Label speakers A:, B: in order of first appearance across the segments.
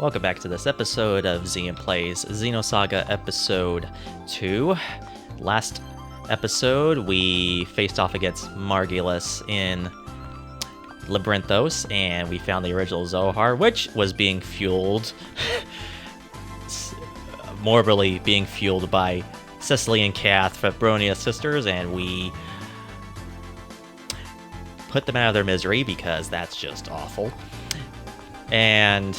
A: Welcome back to this episode of Xean Plays Xenosaga Episode 2. Last episode, we faced off against Margulis in Labyrinthos, and we found the original Zohar, which was being fueled, morbidly being fueled by Cecily and Kath, Febronia's sisters, and we put them out of their misery because that's just awful. And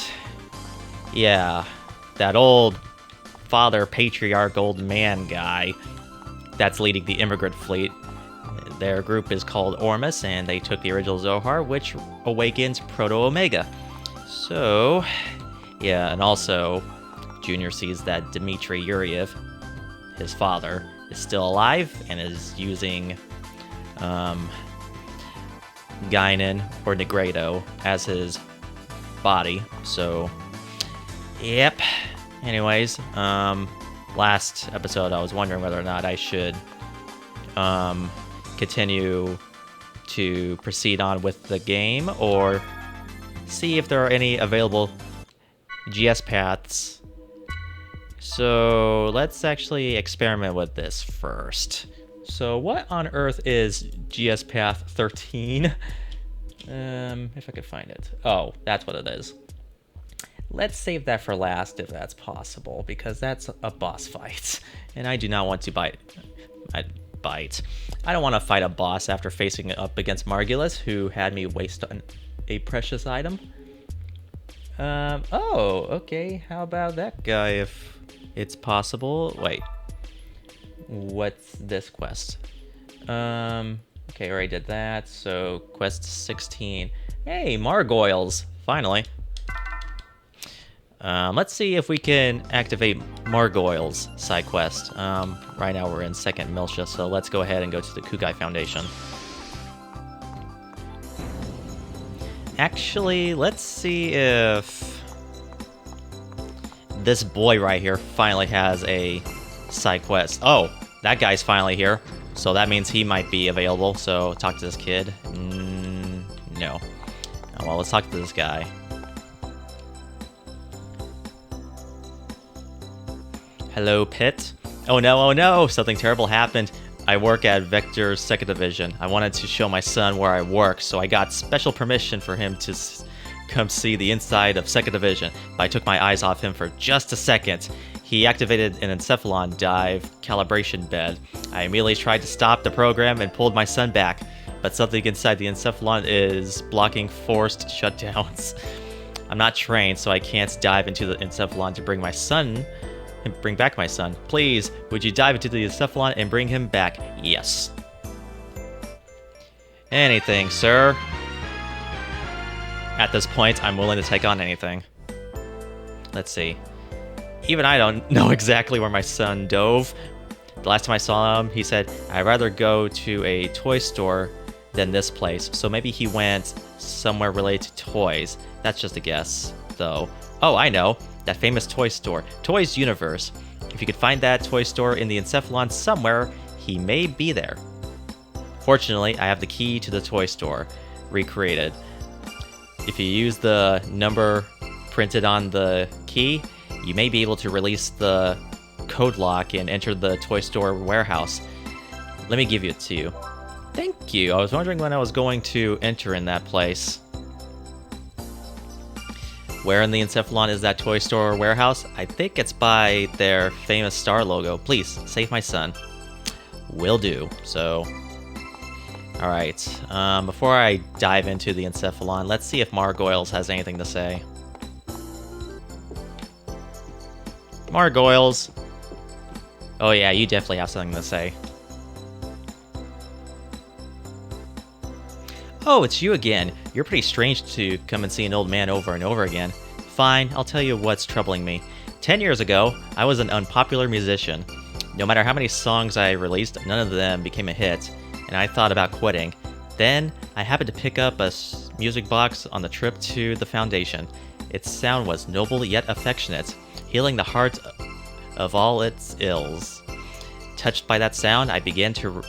A: yeah, that old father patriarch old man guy that's leading the immigrant fleet, their group is called Ormus, and they took the original Zohar, which awakens Proto-Omega. So, yeah, and also, Junior sees that Dmitry Yuriev, his father, is still alive and is using Guinan or Negredo as his body, so yep. Anyways, last episode I was wondering whether or not I should continue to proceed on with the game or see if there are any available GS paths. So let's actually experiment with this first. So what on earth is GS path 13? If I could find it. Oh, that's what it is. Let's save that for last if that's possible, because that's a boss fight. And I do not want to bite. I don't want to fight a boss after facing up against Margulis, who had me waste a precious item. Oh, okay. How about that guy if it's possible? Wait. What's this quest? Okay, already did that. So, quest 16. Hey, Margoyles! Finally. Let's see if we can activate Margoyle's side quest. Right now we're in second Miltia, so let's go ahead and go to the Kugai Foundation. Actually, let's see if this boy right here finally has a side quest. Oh, that guy's finally here, so that means he might be available, so talk to this kid. No. Oh, well, let's talk to this guy. Hello, Pit. Oh no, something terrible happened. I work at Vector's 2nd Division. I wanted to show my son where I work, so I got special permission for him to come see the inside of 2nd Division, but I took my eyes off him for just a second. He activated an encephalon dive calibration bed. I immediately tried to stop the program and pulled my son back, but something inside the encephalon is blocking forced shutdowns. I'm not trained, so I can't dive into the encephalon to bring back my son. Please, would you dive into the encephalon and bring him back? Yes. Anything, sir. At this point, I'm willing to take on anything. Let's see. Even I don't know exactly where my son dove. The last time I saw him, he said, I'd rather go to a toy store than this place. So maybe he went somewhere related to toys. That's just a guess, though. Oh, I know. That famous toy store, Toys Universe. If you could find that toy store in the encephalon somewhere, he may be there. Fortunately, I have the key to the toy store, recreated. If you use the number printed on the key, you may be able to release the code lock and enter the toy store warehouse. Let me give it to you. Thank you. I was wondering when I was going to enter in that place. Where in the encephalon is that toy store warehouse? I think it's by their famous star logo. Please, save my son. Will do. So, alright. Before I dive into the encephalon, let's see if Margoyles has anything to say. Margoyles! Oh yeah, you definitely have something to say. Oh, it's you again. You're pretty strange to come and see an old man over and over again. Fine, I'll tell you what's troubling me. 10 years ago, I was an unpopular musician. No matter how many songs I released, none of them became a hit, and I thought about quitting. Then, I happened to pick up a music box on the trip to the Foundation. Its sound was noble yet affectionate, healing the heart of all its ills. Touched by that sound, I began to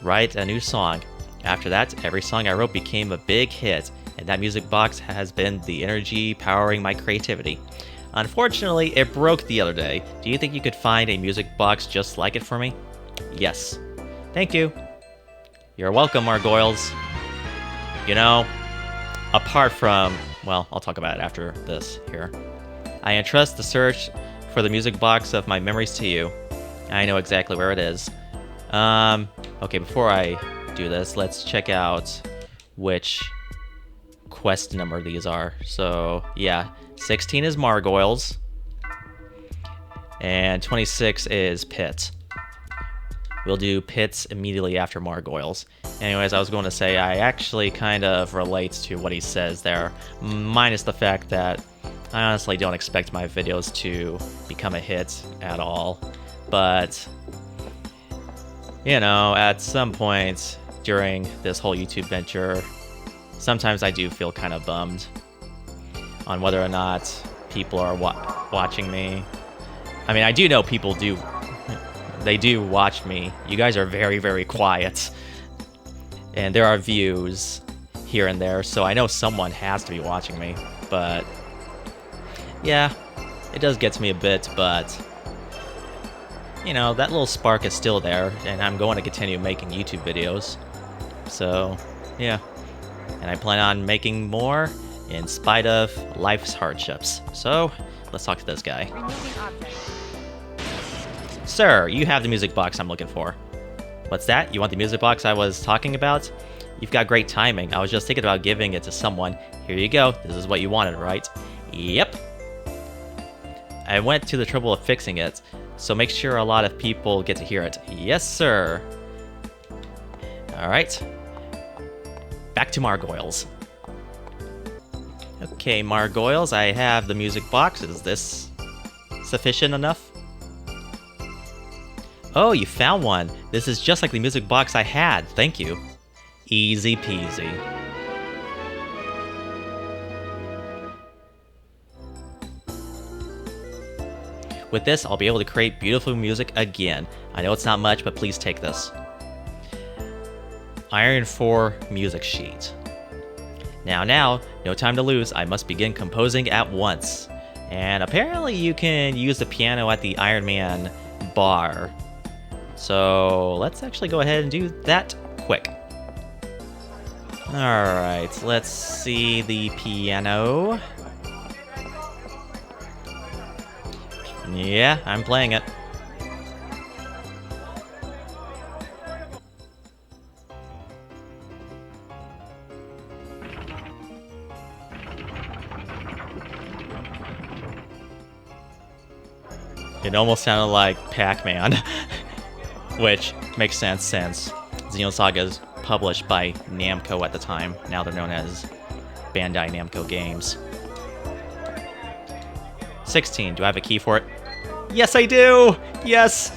A: write a new song. After that, every song I wrote became a big hit. and that music box has been the energy powering my creativity. Unfortunately, it broke the other day. Do you think you could find a music box just like it for me? Yes. Thank you. You're welcome, Margoyles. You know, apart from... well, I'll talk about it after this here. I entrust the search for the music box of my memories to you. I know exactly where it is. Okay, before I do this, let's check out which quest number these are. So, yeah, 16 is Margoyles, and 26 is Pit. We'll do Pits immediately after Margoyles. Anyways, I was going to say, I actually kind of relate to what he says there, minus the fact that I honestly don't expect my videos to become a hit at all. But, you know, at some point during this whole YouTube venture, sometimes I do feel kind of bummed on whether or not people are watching me. I mean, I do know people do. They do watch me. You guys are very, very quiet. And there are views here and there, so I know someone has to be watching me. But, yeah, it does get to me a bit, but... you know, that little spark is still there, and I'm going to continue making YouTube videos. So, yeah. And I plan on making more in spite of life's hardships. So, let's talk to this guy. Sir, you have the music box I'm looking for. What's that? You want the music box I was talking about? You've got great timing. I was just thinking about giving it to someone. Here you go. This is what you wanted, right? Yep. I went to the trouble of fixing it, so make sure a lot of people get to hear it. Yes, sir. Alright. Back to Margoyles. Okay, Margoyles, I have the music box. Is this sufficient enough? Oh, you found one. This is just like the music box I had. Thank you. Easy peasy. With this, I'll be able to create beautiful music again. I know it's not much, but please take this. Iron 4 music sheet. Now, no time to lose. I must begin composing at once. And apparently you can use the piano at the Iron Man bar. So let's actually go ahead and do that quick. Alright, let's see the piano. Yeah, I'm playing it. It almost sounded like Pac-Man, which makes sense since Xenosaga is published by Namco at the time. Now they're known as Bandai Namco Games. 16, do I have a key for it? Yes, I do! Yes!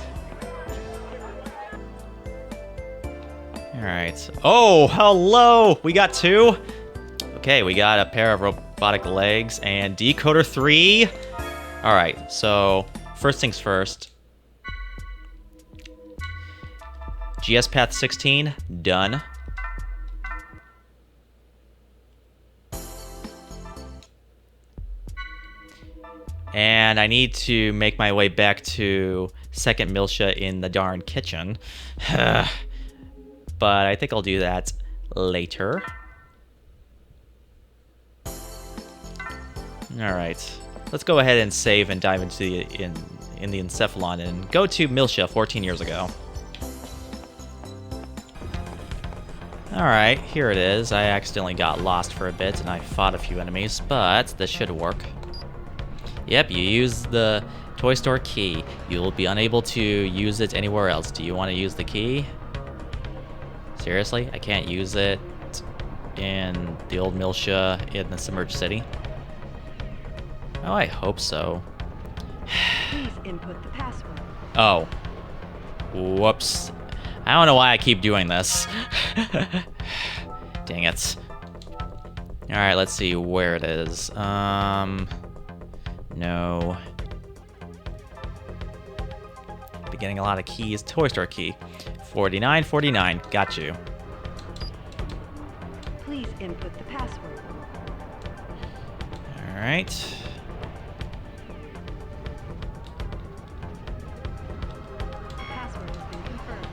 A: Alright. Oh, hello! We got 2? Okay, we got a pair of robotic legs and decoder 3. Alright, so first things first. GS Path 16, done. And I need to make my way back to second Miltia in the darn kitchen. But I think I'll do that later. Alright. Let's go ahead and save and dive into the in the Encephalon and go to Miltia 14 years ago. Alright, here it is. I accidentally got lost for a bit and I fought a few enemies, but this should work. Yep, you use the toy store key. You'll be unable to use it anywhere else. Do you want to use the key? Seriously? I can't use it in the old Miltia in the submerged city? Oh, I hope so.
B: Please input the password.
A: Oh. Whoops. I don't know why I keep doing this. Dang it. Alright, let's see where it is. No. Be getting a lot of keys. Toy store key. 4949. Got you.
B: Please input the password.
A: Alright.
B: Password has been confirmed.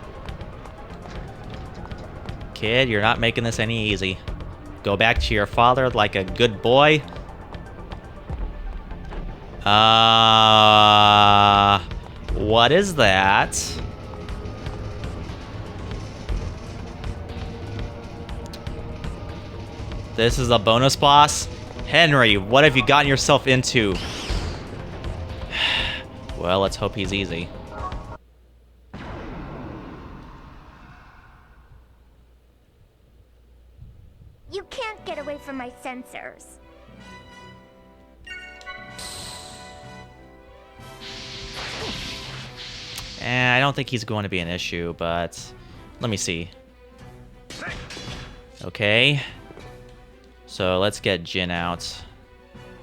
A: Kid, you're not making this any easy. Go back to your father like a good boy. What is that? This is a bonus boss? Henry, what have you gotten yourself into? Well, let's hope he's easy.
C: You can't get away from my sensors.
A: I don't think he's going to be an issue, but let me see. Okay. So let's get Jin out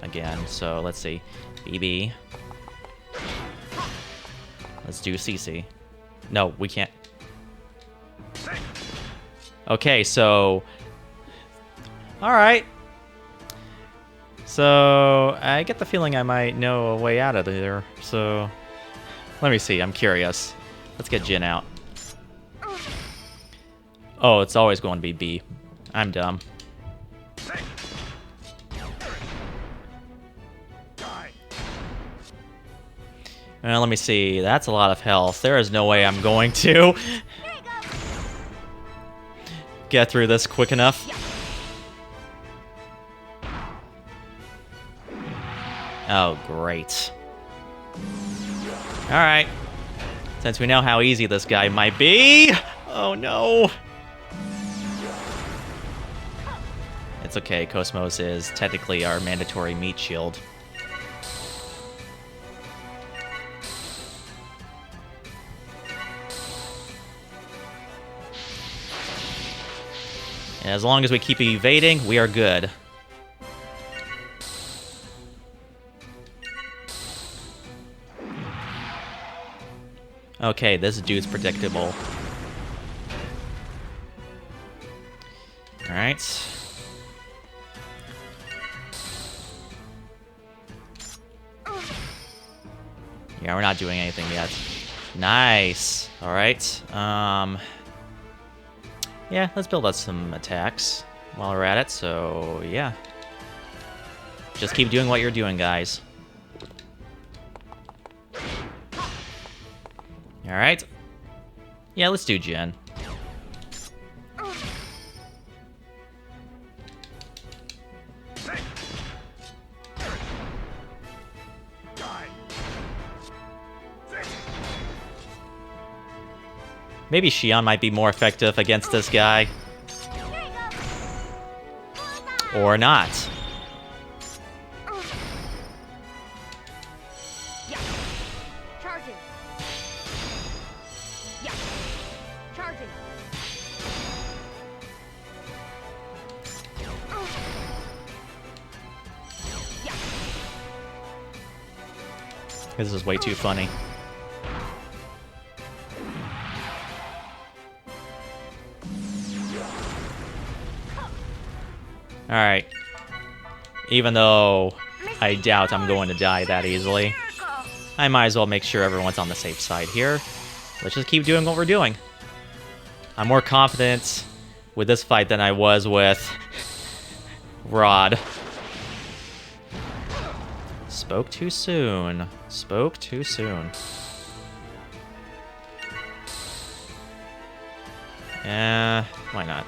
A: again. So let's see. BB. Let's do CC. No, we can't. Okay, so... Alright. So, I get the feeling I might know a way out of there, so... Let me see, I'm curious. Let's get Jin out. Oh, it's always going to be B. I'm dumb. Well, let me see. That's a lot of health. There is no way I'm going to get through this quick enough. Oh, great. Alright. Since we know how easy this guy might be... Oh, no. It's okay. Cosmos is technically our mandatory meat shield. And as long as we keep evading, we are good. Okay, this dude's predictable. Alright. Yeah, we're not doing anything yet. Nice. Alright. Yeah, let's build up some attacks while we're at it, so yeah. Just keep doing what you're doing, guys. Alright. Yeah, let's do Jin. Maybe Xean might be more effective against this guy. Or not.
C: Charging. Yeah. Charging.
A: This is way too funny. Alright. Even though I doubt I'm going to die that easily, I might as well make sure everyone's on the safe side here. Let's just keep doing what we're doing. I'm more confident with this fight than I was with Rod. Spoke too soon. Spoke too soon. Why not?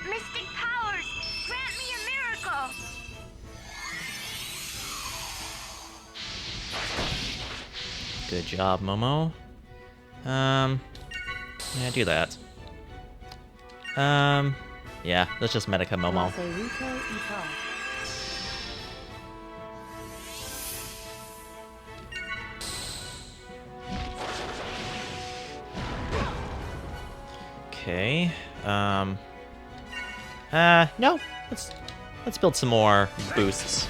C: Mystic powers, grant me a miracle.
A: Good job, Momo. Yeah, do that. Yeah, let's just Medica Momo. Okay. No. Let's build some more boosts.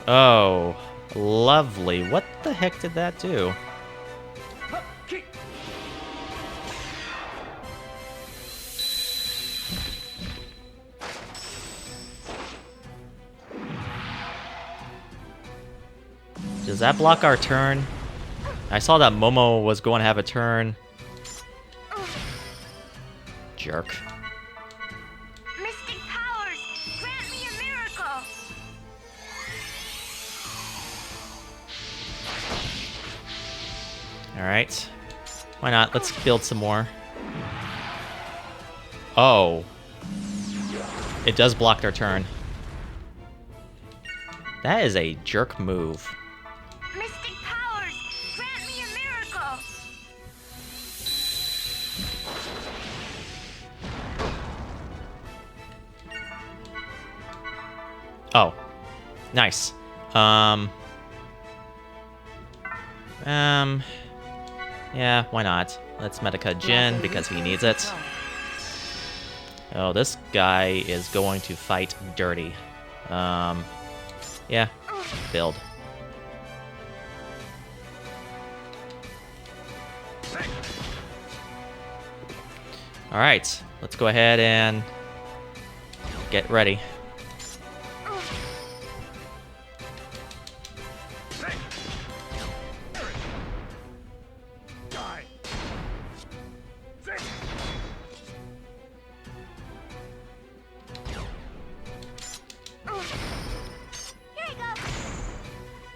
A: Oh, lovely. What the heck did that do? Does that block our turn? I saw that Momo was going to have a turn. Jerk.
C: Mystic powers, grant me a miracle.
A: Alright. Why not? Let's build some more. Oh. It does block their turn. That is a jerk move.
C: Mystic powers, grant me a miracle.
A: Oh. Nice. Yeah, why not? Let's Medica Jin because he needs it. Oh, this guy is going to fight dirty. Yeah, build. Alright, let's go ahead and get ready.
C: Here you go.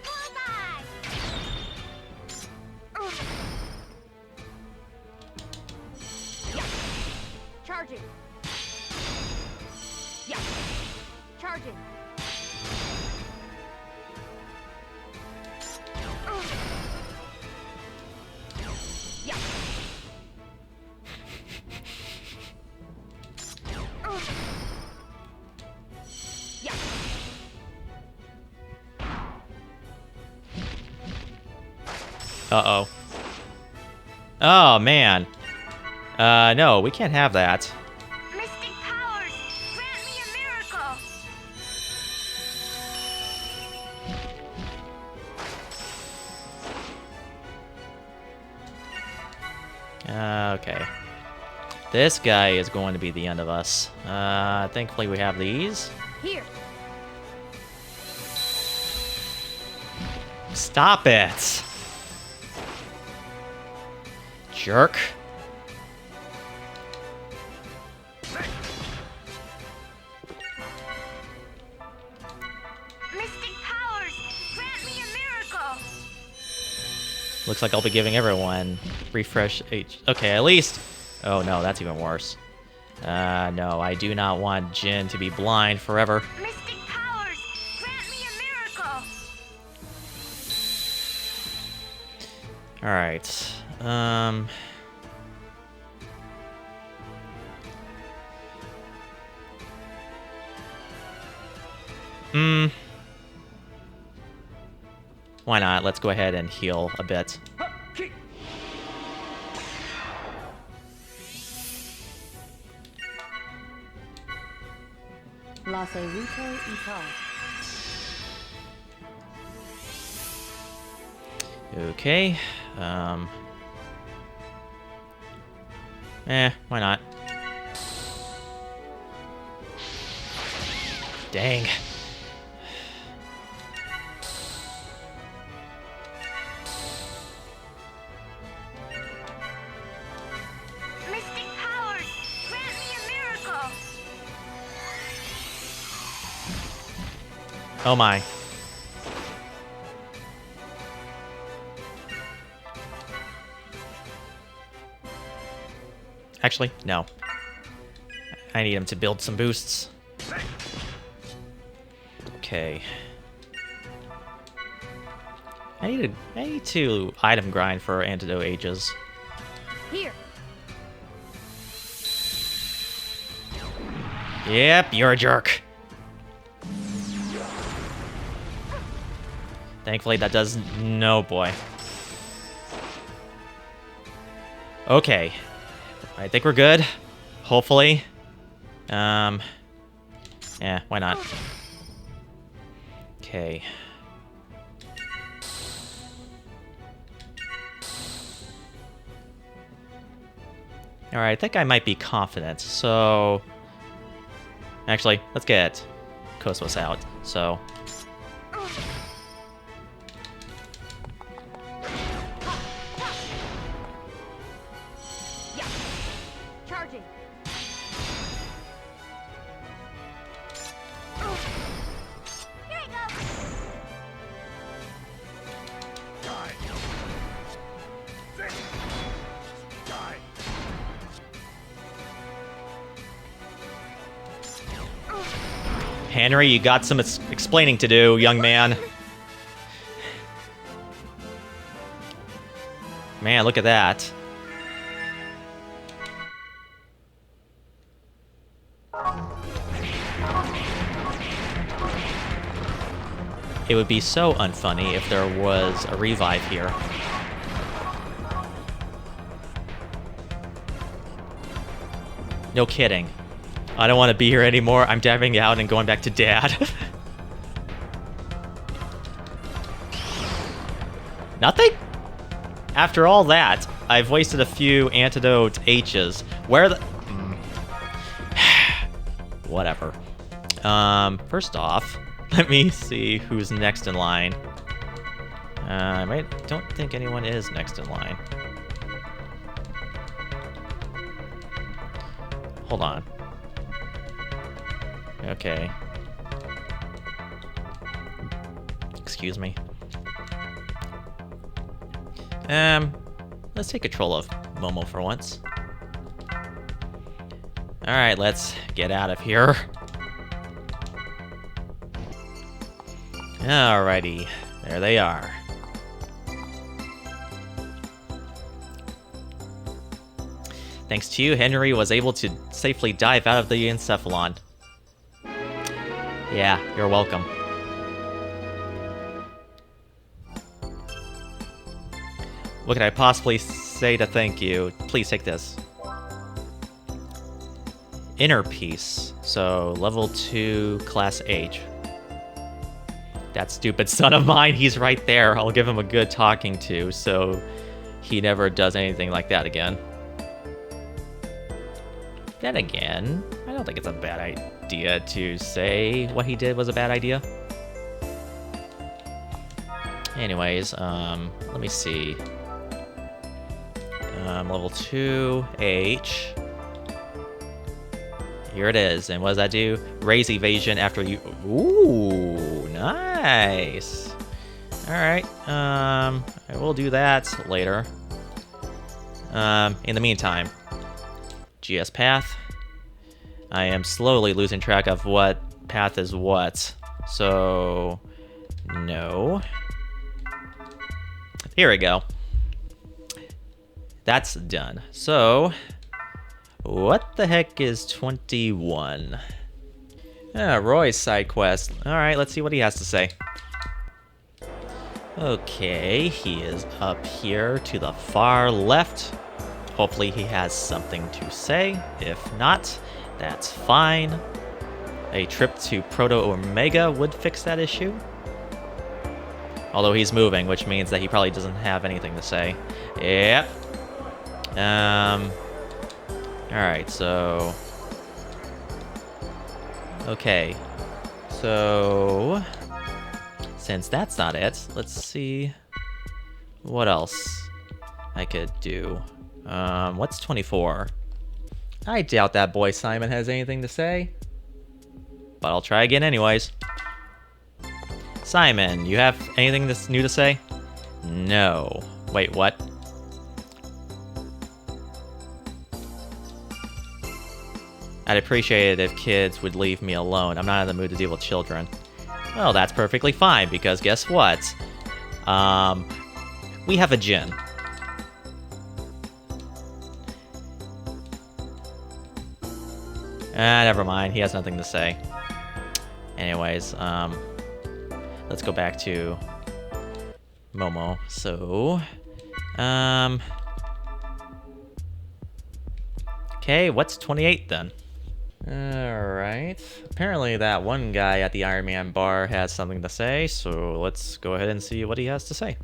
C: Bullseye. Yeah. Charging. Yeah. Charging. Yeah. Yeah.
A: Uh-oh. Oh, man. No, we can't have that.
C: Mystic powers, grant me a miracle.
A: Okay. This guy is going to be the end of us. Thankfully we have these.
C: Here.
A: Stop it! Jerk.
C: Mystic powers, grant me a miracle.
A: Looks like I'll be giving everyone refresh H. Okay, at least. Oh no, that's even worse. No, I do not want Jin to be blind forever.
C: Mystic powers, grant me a miracle.
A: Alright. Why not? Let's go ahead and heal a bit.
B: La Cerrito Ital.
A: Okay. Why not? Dang.
C: Mystic powers, grant me a miracle.
A: Oh my. Actually, no. I need him to build some boosts. Okay. I need to item grind for antidote ages.
C: Here.
A: Yep, you're a jerk. Thankfully that does no boy. Okay. I think we're good. Hopefully. Yeah, why not? Okay. Alright, I think I might be confident, so... Actually, let's get Cosmos out, so...
C: Charging. Here you go.
A: Henry, you got some explaining to do, young man. Man, look at that. It would be so unfunny if there was a revive here. No kidding. I don't want to be here anymore. I'm diving out and going back to Dad. Nothing? After all that, I've wasted a few antidote H's. Where the... Whatever. First off, let me see who's next in line. I don't think anyone is next in line. Hold on. Okay. Excuse me. Let's take control of Momo for once. Alright, let's get out of here. Alrighty, there they are. Thanks to you, Henry was able to safely dive out of the encephalon. Yeah, you're welcome. What could I possibly say to thank you? Please take this. Inner Peace. So, level 2, class H. That stupid son of mine, he's right there. I'll give him a good talking to, so he never does anything like that again. Then again, I don't think it's a bad idea to say what he did was a bad idea. Anyways, let me see. Level 2, H. Here it is. And what does that do? Raise evasion after you... Ooh, nice. Alright, I will do that later. In the meantime, GS path. I am slowly losing track of what path is what. So, no. Here we go. That's done. So, what the heck is 21? Roy's side quest. Alright, let's see what he has to say. Okay, he is up here to the far left. Hopefully he has something to say. If not, that's fine. A trip to Proto Omega would fix that issue. Although he's moving, which means that he probably doesn't have anything to say. Yep. Alright, so... Okay. So... Since that's not it, let's see what else I could do. What's 24? I doubt that boy Simon has anything to say. But I'll try again anyways. Simon, you have anything that's new to say? No. Wait, what? I'd appreciate it if kids would leave me alone. I'm not in the mood to deal with children. Well, that's perfectly fine, because guess what? We have a Jin. Never mind. He has nothing to say. Anyways, let's go back to Momo. So, okay, what's 28 then? Alright. Apparently that one guy at the Iron Man bar has something to say, so let's go ahead and see what he has to say.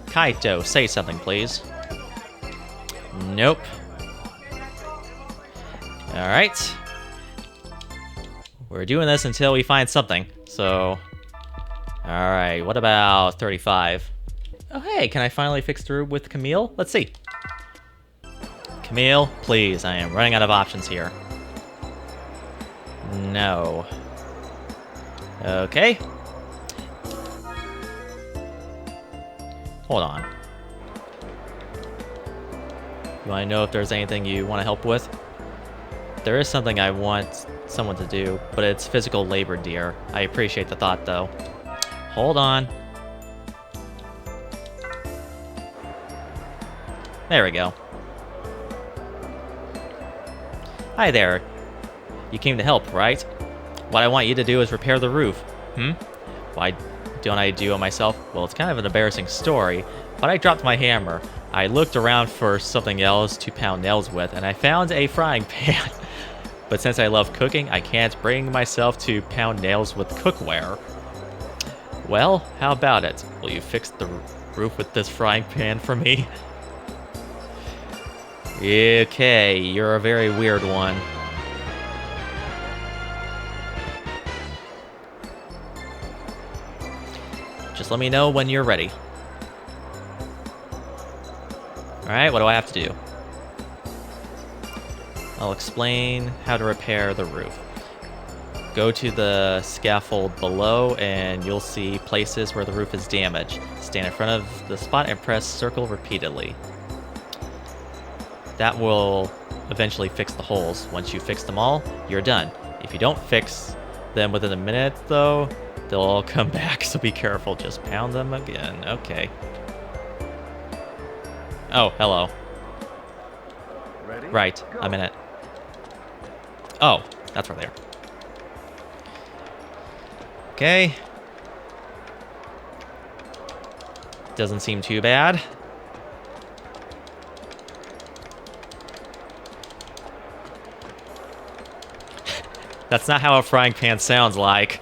A: Kaito, say something, please. Nope. Alright. We're doing this until we find something, so... Alright, what about 35? Oh hey, can I finally fix through with Camille? Let's see. Camille, please, I am running out of options here. No. Okay. Hold on. You want to know if there's anything you want to help with? There is something I want someone to do, but it's physical labor, dear. I appreciate the thought, though. Hold on. There we go. Hi there. You came to help, right? What I want you to do is repair the roof. Why don't I do it myself? Well, it's kind of an embarrassing story, but I dropped my hammer. I looked around for something else to pound nails with, and I found a frying pan. But since I love cooking, I can't bring myself to pound nails with cookware. Well, how about it? Will you fix the roof with this frying pan for me? Okay, you're a very weird one. Just let me know when you're ready. Alright, what do I have to do? I'll explain how to repair the roof. Go to the scaffold below and you'll see places where the roof is damaged. Stand in front of the spot and press circle repeatedly. That will eventually fix the holes. Once you fix them all, you're done. If you don't fix them within a minute, though, they'll all come back, so be careful. Just pound them again. Okay. Oh, hello.
D: Ready?
A: Right,
D: Go.
A: I'm in it. Oh, that's where they are. Okay. Doesn't seem too bad. That's not how a frying pan sounds like.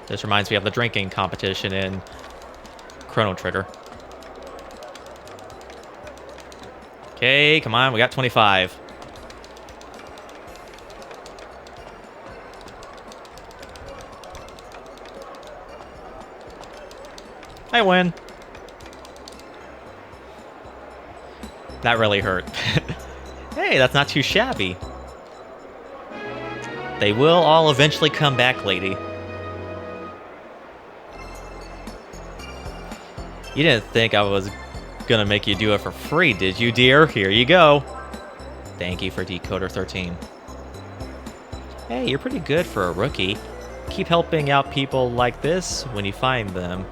A: This reminds me of the drinking competition in Chrono Trigger. Okay, come on, we got 25. I win. That really hurt. Hey, that's not too shabby. They will all eventually come back, lady. You didn't think I was gonna make you do it for free, did you, dear? Here you go. Thank you for Decoder 13. Hey, you're pretty good for a rookie. Keep helping out people like this when you find them.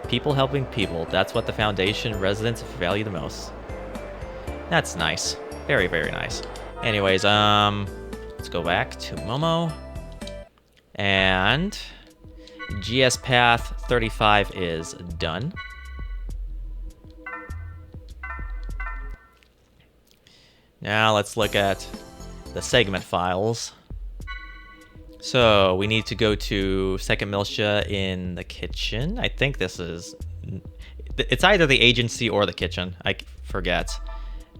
A: People helping people. That's what the Foundation residents value the most. That's nice. Very, very nice. Anyways, let's go back to Momo. And GS Path 35 is done. Now let's look at the segment files. So we need to go to Second Militia in the kitchen. I think this is... It's either the agency or the kitchen. I forget.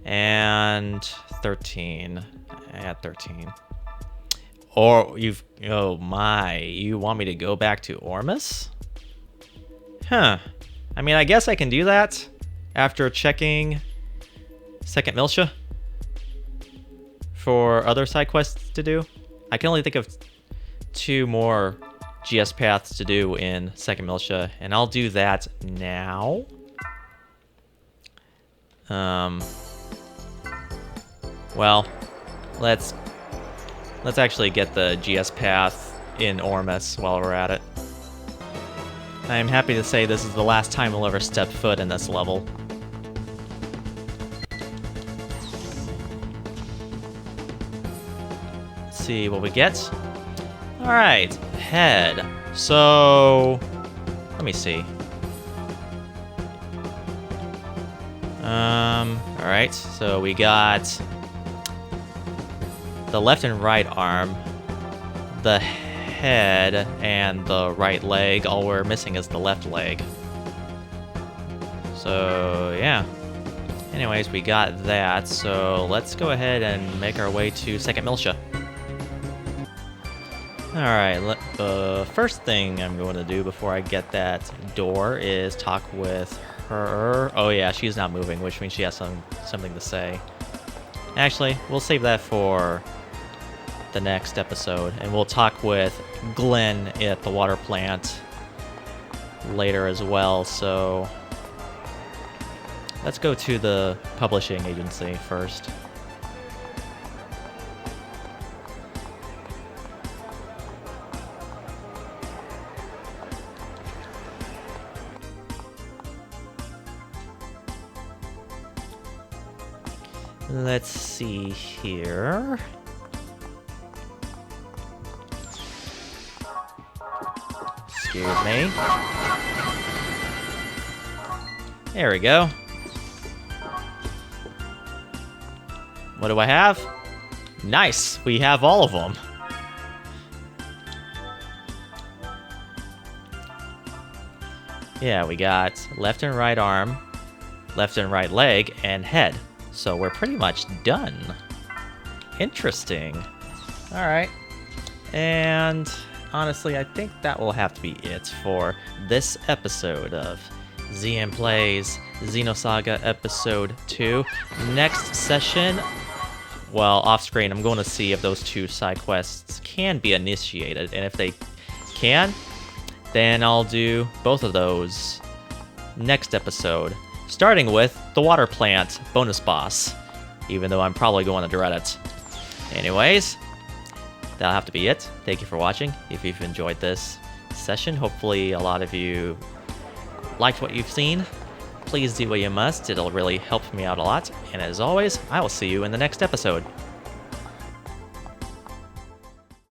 A: And 13. Add 13. Or you've... Oh my. You want me to go back to Ormus? Huh. I mean, I guess I can do that after checking Second Militia for other side quests to do. I can only think of 2 more GS paths to do in Second Militia, and I'll do that now. Well, let's actually get the GS path in Ormus while we're at it. I am happy to say this is the last time we'll ever step foot in this level. Let's see what we get. Alright, head. So, let me see. Alright, so we got the left and right arm, the head, and the right leg. All we're missing is the left leg. So, yeah. Anyways, we got that, so let's go ahead and make our way to Second Militia. Alright, the first thing I'm going to do before I get that door is talk with her. Oh yeah, she's not moving, which means she has something to say. Actually, we'll save that for the next episode, and we'll talk with Glenn at the water plant later as well, so let's go to the publishing agency first. Let's see here. Excuse me. There we go. What do I have? Nice! We have all of them. Yeah, we got left and right arm, left and right leg, and head. So we're pretty much done. Interesting. Alright. And honestly, I think that will have to be it for this episode of Xean Plays Xenosaga Episode 2. Next session, well, off screen, I'm going to see if those 2 side quests can be initiated. And if they can, then I'll do both of those next episode. Starting with the water plant bonus boss, even though I'm probably going to dread it. Anyways, that'll have to be it. Thank you for watching. If you've enjoyed this session, hopefully a lot of you liked what you've seen. Please do what you must. It'll really help me out a lot. And as always, I will see you in the next episode.